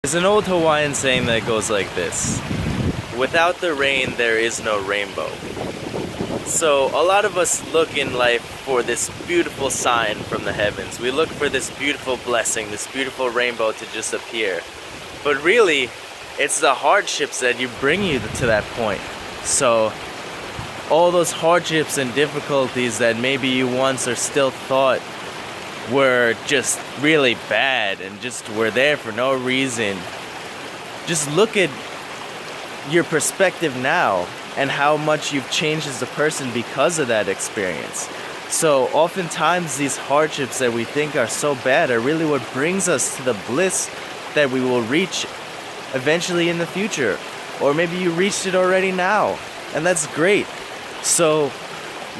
There's an old Hawaiian saying that goes like this: without the rain, there is no rainbow. So a lot of us look in life for this beautiful sign from the heavens. We look for this beautiful blessing, this beautiful rainbow to just appear. But really, it's the hardships that you bring you to that point. So all those hardships and difficulties that maybe you once or still thought were just really bad and just were there for no reason. Just look at your perspective now and how much you've changed as a person because of that experience. So oftentimes these hardships that we think are so bad are really what brings us to the bliss that we will reach eventually in the future. Or maybe you reached it already now, and that's great. So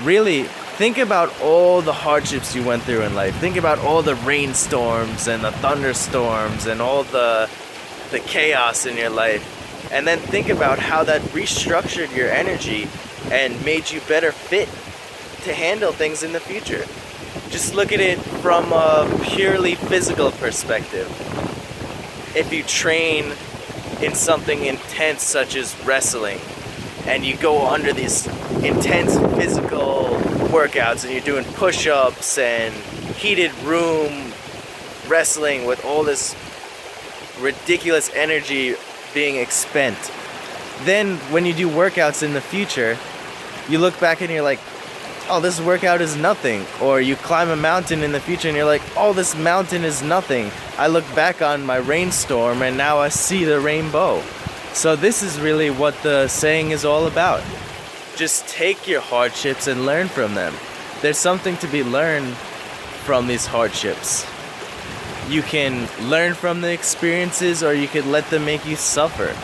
really, think about all the hardships you went through in life. Think about all the rainstorms and the thunderstorms and all the chaos in your life. And then think about how that restructured your energy and made you better fit to handle things in the future. Just look at it from a purely physical perspective. If you train in something intense such as wrestling, and you go under these intense physical workouts and you're doing push-ups and heated room wrestling with all this ridiculous energy being expent, then when you do workouts in the future, you look back and you're like, oh, this workout is nothing. Or you climb a mountain in the future and you're like, oh, this mountain is nothing. I look back on my rainstorm and now I see the rainbow. So this is really what the saying is all about. Just take your hardships and learn from them. There's something to be learned from these hardships. You can learn from the experiences, or you could let them make you suffer.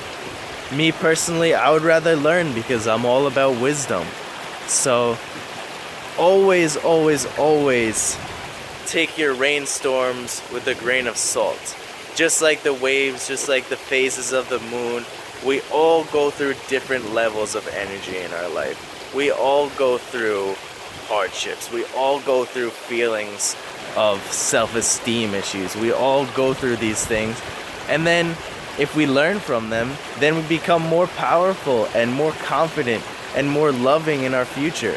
Me personally, I would rather learn because I'm all about wisdom. So always, always, always take your rainstorms with a grain of salt. Just like the waves, just like the phases of the moon, we all go through different levels of energy in our life. We all go through hardships. We all go through feelings of self-esteem issues. We all go through these things. And then if we learn from them, then we become more powerful and more confident and more loving in our future.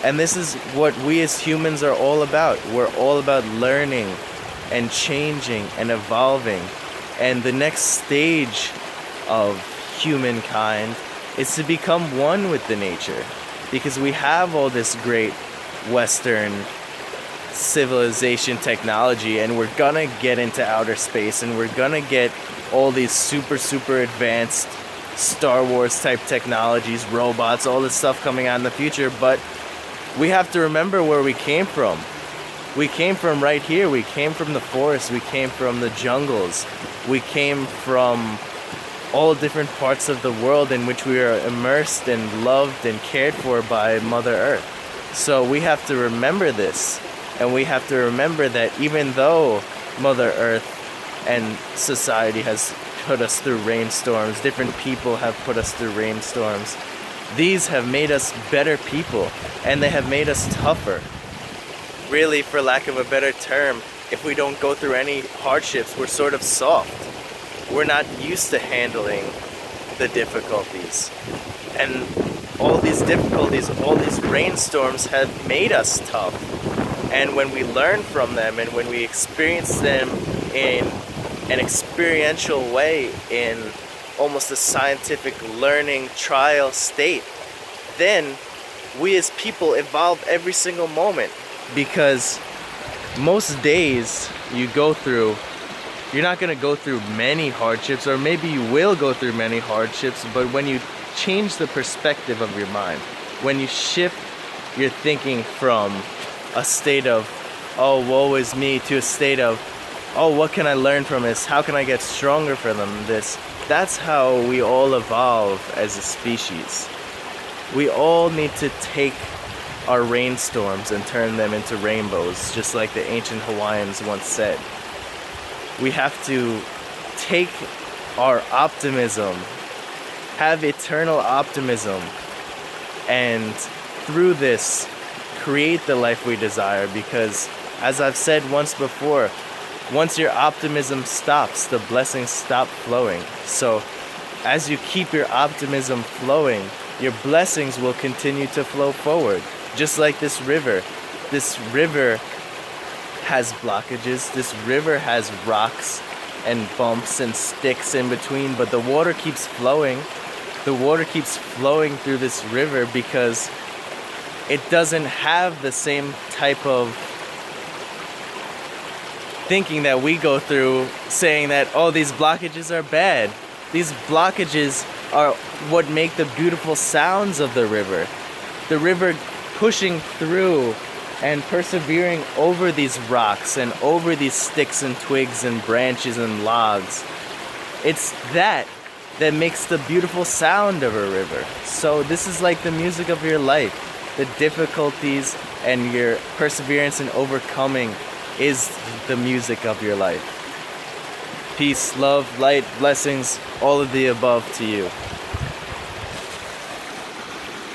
And this is what we as humans are all about. We're all about learning and changing and evolving. And the next stage of humankind is to become one with the nature, because we have all this great Western civilization technology, and we're gonna get into outer space, and we're gonna get all these super advanced Star Wars type technologies, robots, all this stuff coming out in the future. But we have to remember where we came from. We came from right here. We came from the forest. We came from the jungles. We came from all different parts of the world in which we are immersed and loved and cared for by Mother Earth. So we have to remember this, and we have to remember that even though Mother Earth and society has put us through rainstorms, different people have put us through rainstorms, these have made us better people, and they have made us tougher. Really, for lack of a better term, if we don't go through any hardships, we're sort of soft. We're not used to handling the difficulties. And all these difficulties, all these rainstorms have made us tough. And when we learn from them and when we experience them in an experiential way, in almost a scientific learning trial state, then we as people evolve every single moment. Because most days you go through, you're not going to go through many hardships, or maybe you will go through many hardships, but when you change the perspective of your mind, when you shift your thinking from a state of, oh, woe is me, to a state of, oh, what can I learn from this? How can I get stronger from this? That's how we all evolve as a species. We all need to take our rainstorms and turn them into rainbows, just like the ancient Hawaiians once said. We have to take our optimism, have eternal optimism, and through this, create the life we desire. Because, as I've said once before, Once your optimism stops, the blessings stop flowing. So as you keep your optimism flowing, your blessings will continue to flow forward. Just like this river. This river has blockages. This river has rocks and bumps and sticks in between, but the water keeps flowing. The water keeps flowing through this river because it doesn't have the same type of thinking that we go through, saying that, oh, these blockages are bad. These blockages are what make the beautiful sounds of the river. The river pushing through and persevering over these rocks and over these sticks and twigs and branches and logs. It's that makes the beautiful sound of a river. So this is like the music of your life. The difficulties and your perseverance in overcoming is the music of your life. Peace, love, light, blessings, all of the above to you.